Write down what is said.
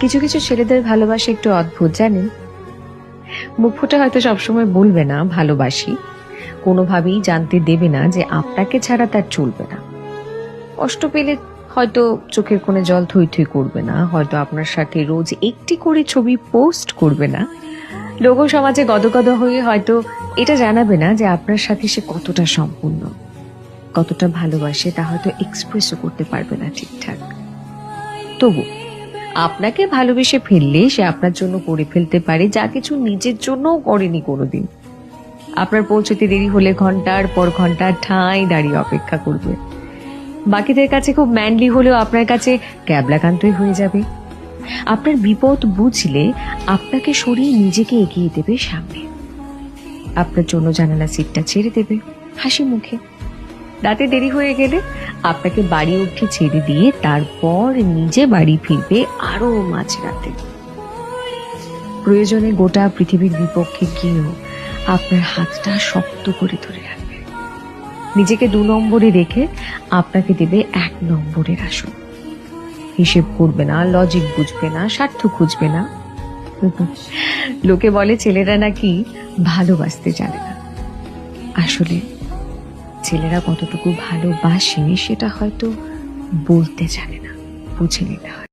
কিছু কিছু ছেলেদের ভালোবাসা একটু অদ্ভুত, জানেন? মুখ ফুটে হয়তো সবসময় বলবে না ভালোবাসি, কোনোভাবেই জানতে দেবে না যে আপনাকে ছাড়া তার চলবে না। কষ্ট পেলে হয়তো চোখের কোণে জল থই থই করবে না, হয়তো আপনার সাথে রোজ একটি করে ছবি পোস্ট করবে না, লোক সমাজে গদগদ হয়ে হয়তো এটা জানাবে না যে আপনার সাথে সে কতটা সম্পূর্ণ, কতটা ভালোবাসে, তা হয়তো এক্সপ্রেসও করতে পারবে না ঠিকঠাক। তবু আপনাকে ভালোবেসে ফেললে সে আপনার জন্য করে ফেলতে পারে যা কিছু নিজের জন্যও করেনি কোনোদিন। আপনার পৌঁছতে দেরি হলে ঘন্টার পর ঘন্টা ঠাঁই দাঁড়িয়ে অপেক্ষা করবে। বাকিদের কাছে খুব ম্যানলি হলেও আপনার কাছে ক্যাবলাকান্তই হয়ে যাবে। আপনার বিপদ বুঝলে আপনাকে সরিয়ে নিজেকে এগিয়ে দেবে সামনে। আপনার জন্য জানালা সিটটা ছেড়ে দেবে হাসি মুখে। রাতে দেরি হয়ে গেলে আপনাকে বাড়ি অবধি ছেড়ে দিয়ে তারপর নিজে বাড়ি ফিরবে আরো মাঝরাতে। প্রয়োজনে গোটা পৃথিবীর বিপক্ষে গিয়েও আপনার হাতটা শক্ত করে ধরে রাখবে। নিজেকে 2 নম্বরে রেখে আপনাকে দেবে 1 নম্বরের আসন। হিসেব করবে না, লজিক বুঝবে না, স্বার্থ খুঁজবে না। লোকে বলে ছেলেরা নাকি ভালোবাসতে জানে না। আসলে ছেলেরা কতটুকু ভালোবাসে সেটা হয়তো বলতে জানে না, বুঝে নিতে হয়।